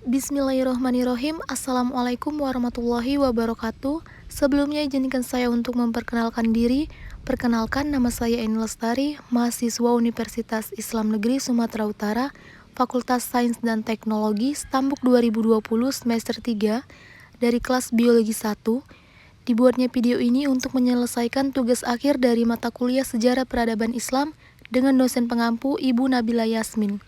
Bismillahirrohmanirrohim. Assalamualaikum warahmatullahi wabarakatuh. Sebelumnya izinkan saya untuk memperkenalkan diri. Perkenalkan, nama saya Eni Lestari, mahasiswa Universitas Islam Negeri Sumatera Utara, Fakultas Sains dan Teknologi, Stambuk 2020 semester 3, dari kelas Biologi 1. Dibuatnya video ini untuk menyelesaikan tugas akhir dari mata kuliah Sejarah Peradaban Islam dengan dosen pengampu Ibu Nabila Yasmin.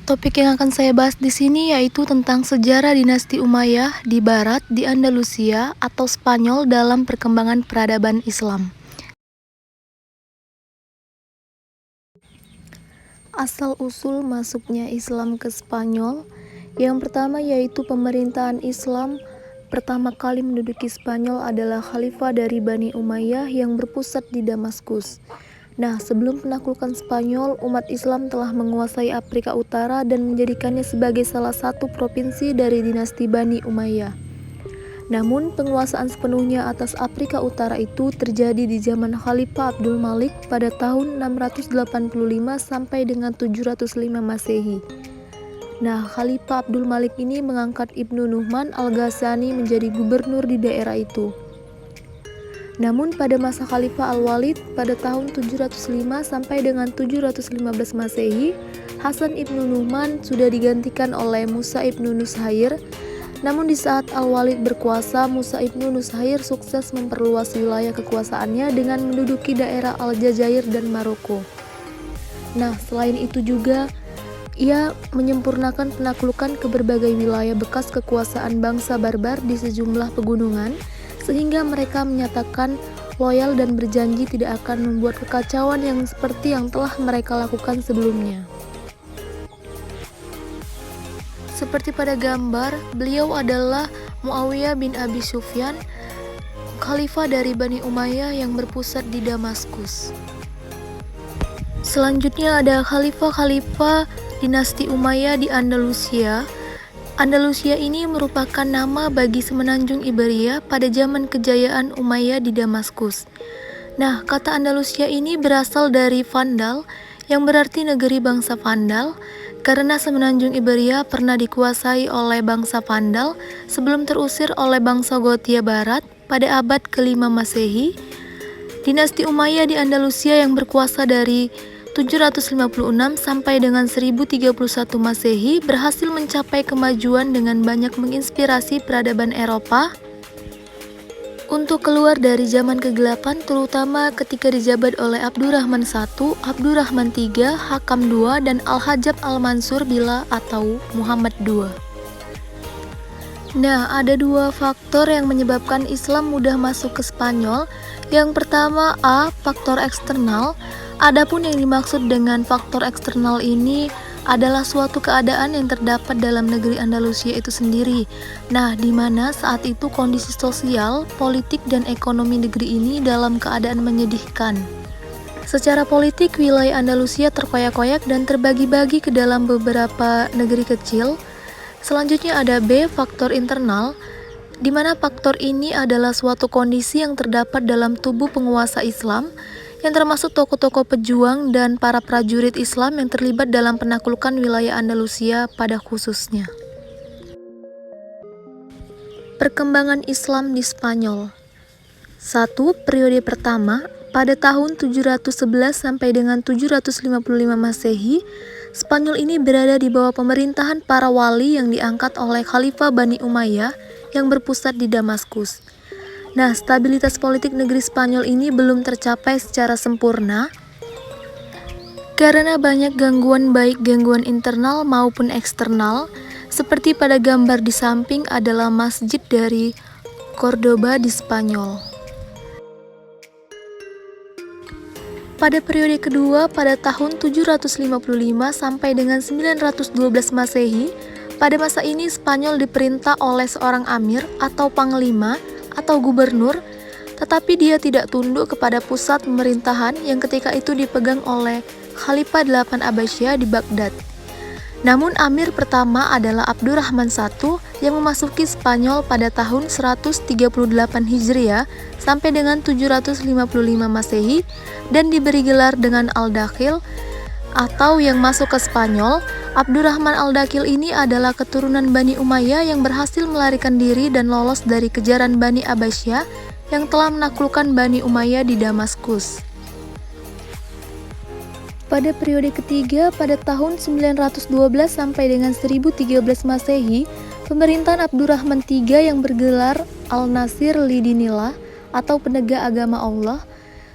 Topik yang akan saya bahas di sini yaitu tentang sejarah dinasti Umayyah di Barat, di Andalusia atau Spanyol dalam perkembangan peradaban Islam. Asal-usul masuknya Islam ke Spanyol. Yang pertama yaitu pemerintahan Islam pertama kali menduduki Spanyol adalah khalifah dari Bani Umayyah yang berpusat di Damaskus. Nah, sebelum penaklukan Spanyol, umat Islam telah menguasai Afrika Utara dan menjadikannya sebagai salah satu provinsi dari dinasti Bani Umayyah. Namun, penguasaan sepenuhnya atas Afrika Utara itu terjadi di zaman Khalifah Abdul Malik pada tahun 685 sampai dengan 705 Masehi. Nah, Khalifah Abdul Malik ini mengangkat Ibnu Nu'man al-Ghassani menjadi gubernur di daerah itu. Namun pada masa Khalifah Al-Walid pada tahun 705 sampai dengan 715 Masehi, Hasan ibnu Nu'man sudah digantikan oleh Musa ibnu Nushair. Namun di saat Al-Walid berkuasa, Musa ibnu Nushair sukses memperluas wilayah kekuasaannya dengan menduduki daerah Aljazair dan Maroko. Nah, selain itu juga ia menyempurnakan penaklukan ke berbagai wilayah bekas kekuasaan bangsa barbar di sejumlah pegunungan, sehingga mereka menyatakan loyal dan berjanji tidak akan membuat kekacauan yang seperti yang telah mereka lakukan sebelumnya. Seperti pada gambar, beliau adalah Muawiyah bin Abi Sufyan, khalifah dari Bani Umayyah yang berpusat di Damaskus. Selanjutnya ada khalifah-khalifah dinasti Umayyah di Andalusia. Andalusia ini merupakan nama bagi semenanjung Iberia pada zaman kejayaan Umayyah di Damaskus. Nah, kata Andalusia ini berasal dari Vandal, yang berarti negeri bangsa Vandal, karena semenanjung Iberia pernah dikuasai oleh bangsa Vandal sebelum terusir oleh bangsa Gothia Barat pada abad ke-5 Masehi. Dinasti Umayyah di Andalusia yang berkuasa dari 756 sampai dengan 1031 Masehi berhasil mencapai kemajuan dengan banyak menginspirasi peradaban Eropa untuk keluar dari zaman kegelapan, terutama ketika dijabat oleh Abdurrahman I, Abdurrahman III, Hakam II, dan Al-Hajjab Al-Mansur Billah atau Muhammad II. Nah, ada dua faktor yang menyebabkan Islam mudah masuk ke Spanyol. Yang pertama, faktor eksternal. Adapun yang dimaksud dengan faktor eksternal ini adalah suatu keadaan yang terdapat dalam negeri Andalusia itu sendiri. Nah, di mana saat itu kondisi sosial, politik, dan ekonomi negeri ini dalam keadaan menyedihkan. Secara politik, wilayah Andalusia terkoyak-koyak dan terbagi-bagi ke dalam beberapa negeri kecil. Selanjutnya ada B, faktor internal, di mana faktor ini adalah suatu kondisi yang terdapat dalam tubuh penguasa Islam, yang termasuk tokoh-tokoh pejuang dan para prajurit Islam yang terlibat dalam penaklukan wilayah Andalusia pada khususnya. Perkembangan Islam di Spanyol. 1. Periode pertama, pada tahun 711 sampai dengan 755 Masehi, Spanyol ini berada di bawah pemerintahan para wali yang diangkat oleh Khalifah Bani Umayyah yang berpusat di Damaskus. Nah, stabilitas politik negeri Spanyol ini belum tercapai secara sempurna karena banyak gangguan, baik gangguan internal maupun eksternal. Seperti pada gambar di samping adalah masjid dari Cordoba di Spanyol. Pada periode kedua, pada tahun 755 sampai dengan 912 Masehi, pada masa ini Spanyol diperintah oleh seorang amir atau panglima atau gubernur, tetapi dia tidak tunduk kepada pusat pemerintahan yang ketika itu dipegang oleh Khalifah 8 Abbasiyah di Baghdad. Namun amir pertama adalah Abdurrahman I yang memasuki Spanyol pada tahun 138 Hijriah sampai dengan 755 Masehi dan diberi gelar dengan Al-Dakhil atau yang masuk ke Spanyol. Abdurrahman Al-Dakhil ini adalah keturunan Bani Umayyah yang berhasil melarikan diri dan lolos dari kejaran Bani Abbasiyah yang telah menaklukkan Bani Umayyah di Damaskus. Pada periode ketiga, pada tahun 912 sampai dengan 1013 Masehi, pemerintahan Abdurrahman III yang bergelar Al-Nasir Lidinillah atau penegak agama Allah,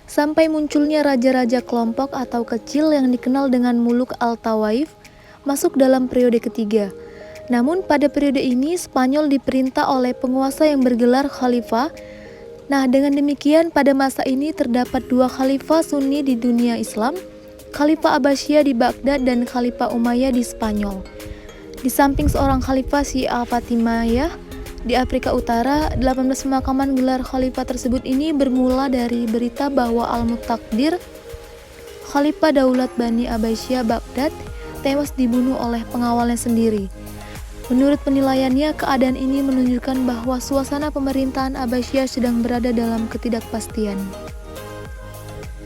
sampai munculnya raja-raja kelompok atau kecil yang dikenal dengan Muluk Al-Tawaif, masuk dalam periode ketiga. Namun pada periode ini Spanyol diperintah oleh penguasa yang bergelar khalifah. Nah, dengan demikian pada masa ini terdapat dua khalifah Sunni di dunia Islam, Khalifah Abbasiyah di Baghdad dan Khalifah Umayyah di Spanyol. Di samping seorang khalifah Syiah Fatimiyah di Afrika Utara, 18 pemakaman gelar khalifah tersebut ini bermula dari berita bahwa Al-Muqtadir, Khalifah Daulat Bani Abbasiyah Baghdad, tewas dibunuh oleh pengawalnya sendiri. Menurut penilaiannya, keadaan ini menunjukkan bahwa suasana pemerintahan Abbasiyah sedang berada dalam ketidakpastian.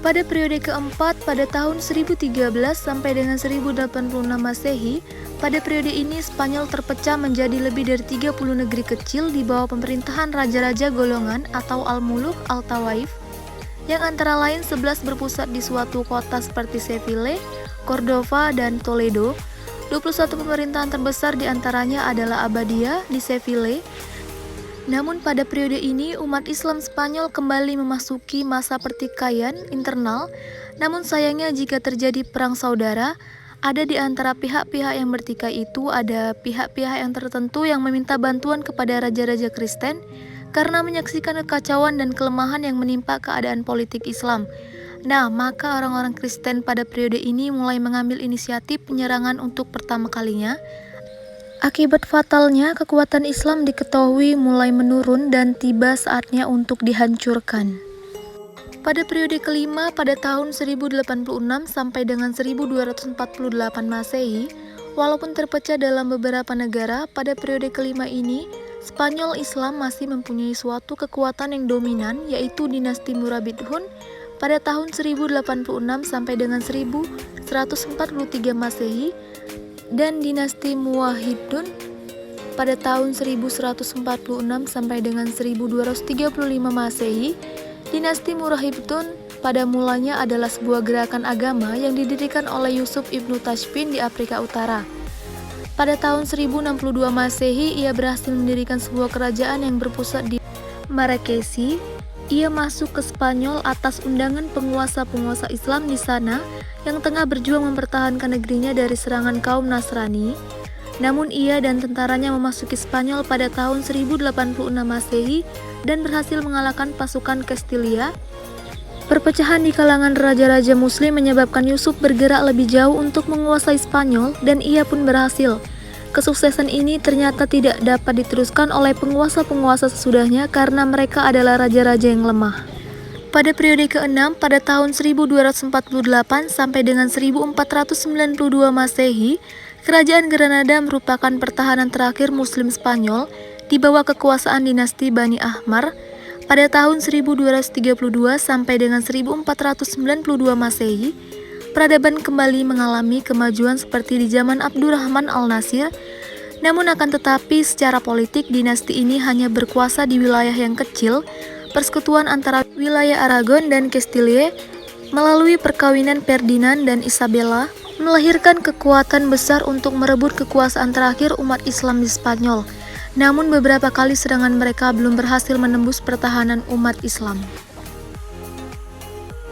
Pada periode keempat, pada tahun 1013 sampai dengan 1086 Masehi, pada periode ini Spanyol terpecah menjadi lebih dari 30 negeri kecil di bawah pemerintahan raja-raja golongan atau Al-Muluk Al-Tawaif, yang antara lain 11 berpusat di suatu kota seperti Seville, Cordova, dan Toledo. 21 pemerintahan terbesar diantaranya adalah Abbadiyah di Seville. Namun pada periode ini umat Islam Spanyol kembali memasuki masa pertikaian internal. Namun sayangnya jika terjadi perang saudara, ada di antara pihak-pihak yang bertikai itu ada pihak-pihak yang tertentu yang meminta bantuan kepada raja-raja Kristen karena menyaksikan kekacauan dan kelemahan yang menimpa keadaan politik Islam. Nah, maka orang-orang Kristen pada periode ini mulai mengambil inisiatif penyerangan untuk pertama kalinya. Akibat fatalnya, kekuatan Islam diketahui mulai menurun dan tiba saatnya untuk dihancurkan. Pada periode kelima, pada tahun 1086 sampai dengan 1248 Masehi, walaupun terpecah dalam beberapa negara, pada periode kelima ini, Spanyol Islam masih mempunyai suatu kekuatan yang dominan, yaitu dinasti Murabitun pada tahun 1086 sampai dengan 1143 Masehi, dan dinasti Muwahhidun pada tahun 1146 sampai dengan 1235 Masehi. Dinasti Murabitun pada mulanya adalah sebuah gerakan agama yang didirikan oleh Yusuf ibnu Tashfin di Afrika Utara. Pada tahun 1062 Masehi, ia berhasil mendirikan sebuah kerajaan yang berpusat di Marrakesh. Ia masuk ke Spanyol atas undangan penguasa-penguasa Islam di sana yang tengah berjuang mempertahankan negerinya dari serangan kaum Nasrani. Namun ia dan tentaranya memasuki Spanyol pada tahun 1086 Masehi dan berhasil mengalahkan pasukan Castilla. Perpecahan di kalangan raja-raja muslim menyebabkan Yusuf bergerak lebih jauh untuk menguasai Spanyol dan ia pun berhasil. Kesuksesan ini ternyata tidak dapat diteruskan oleh penguasa-penguasa sesudahnya karena mereka adalah raja-raja yang lemah. Pada periode ke-6, pada tahun 1248 sampai dengan 1492 Masehi, Kerajaan Granada merupakan pertahanan terakhir Muslim Spanyol di bawah kekuasaan dinasti Bani Ahmar. Pada tahun 1232 sampai dengan 1492 Masehi, peradaban kembali mengalami kemajuan seperti di zaman Abdurrahman Al-Nasir. Namun akan tetapi secara politik dinasti ini hanya berkuasa di wilayah yang kecil. Persekutuan antara wilayah Aragon dan Castile melalui perkawinan Ferdinand dan Isabella melahirkan kekuatan besar untuk merebut kekuasaan terakhir umat Islam di Spanyol. Namun beberapa kali serangan mereka belum berhasil menembus pertahanan umat Islam.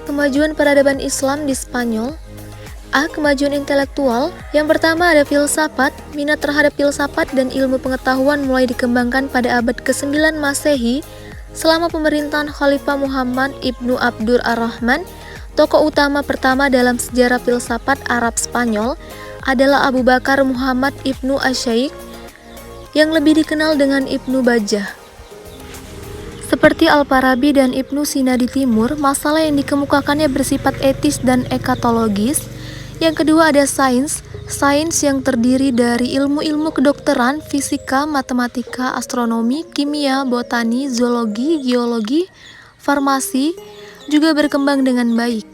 Kemajuan peradaban Islam di Spanyol. Kemajuan intelektual. Yang pertama ada filsafat. Minat terhadap filsafat dan ilmu pengetahuan mulai dikembangkan pada abad ke-9 Masehi selama pemerintahan Khalifah Muhammad ibnu Abdur ar-Rahman. Tokoh utama pertama dalam sejarah filsafat Arab Spanyol adalah Abu Bakar Muhammad ibnu Asy-Syaikh yang lebih dikenal dengan Ibnu Bajjah. Seperti Al-Farabi dan Ibnu Sina di timur, masalah yang dikemukakannya bersifat etis dan ekatologis. Yang kedua ada sains. Sains yang terdiri dari ilmu-ilmu kedokteran, fisika, matematika, astronomi, kimia, botani, zoologi, geologi, farmasi juga berkembang dengan baik.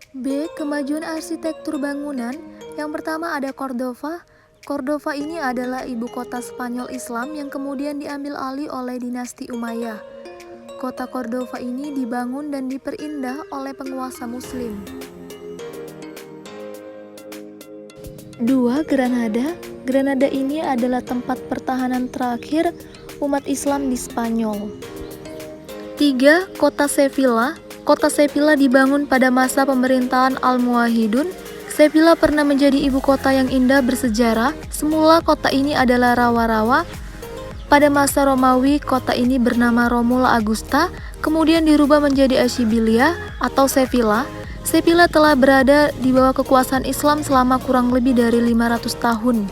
B. Kemajuan arsitektur bangunan. Yang pertama ada Cordova. Cordova ini adalah ibu kota Spanyol Islam yang kemudian diambil alih oleh dinasti Umayyah. Kota Cordova ini dibangun dan diperindah oleh penguasa Muslim. 2. Granada. Granada ini adalah tempat pertahanan terakhir umat Islam di Spanyol. 3. Kota Sevilla. Kota Sevilla dibangun pada masa pemerintahan Almohadun. Sevilla pernah menjadi ibu kota yang indah bersejarah. Semula kota ini adalah rawa-rawa. Pada masa Romawi, kota ini bernama Romula Augusta, kemudian dirubah menjadi Ashbilia atau Sevilla. Sevilla telah berada di bawah kekuasaan Islam selama kurang lebih dari 500 tahun.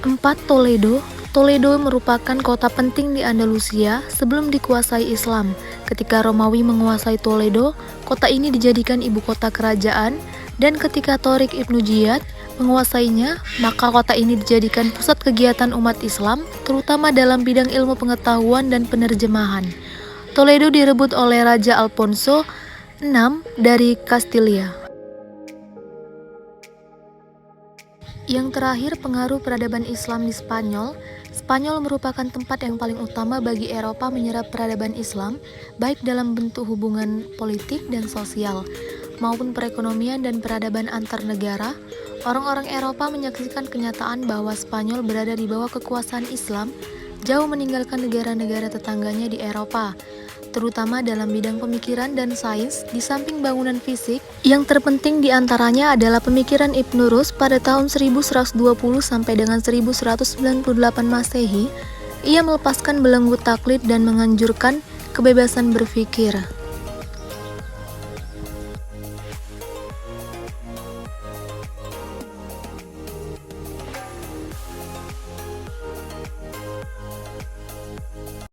4. Toledo. Toledo merupakan kota penting di Andalusia sebelum dikuasai Islam. Ketika Romawi menguasai Toledo, kota ini dijadikan ibu kota kerajaan, dan ketika Tariq Ibnu Ziyad menguasainya, maka kota ini dijadikan pusat kegiatan umat Islam, terutama dalam bidang ilmu pengetahuan dan penerjemahan. Toledo direbut oleh Raja Alfonso VI dari Castilla. Yang terakhir, pengaruh peradaban Islam di Spanyol. Spanyol merupakan tempat yang paling utama bagi Eropa menyerap peradaban Islam, baik dalam bentuk hubungan politik dan sosial, maupun perekonomian dan peradaban antar negara. Orang-orang Eropa menyaksikan kenyataan bahwa Spanyol berada di bawah kekuasaan Islam, jauh meninggalkan negara-negara tetangganya di Eropa, terutama dalam bidang pemikiran dan sains. Di samping bangunan fisik, yang terpenting diantaranya adalah pemikiran Ibnu Rushd pada tahun 1120 sampai dengan 1198 Masehi. Ia melepaskan belenggu taklid dan menganjurkan kebebasan berpikir.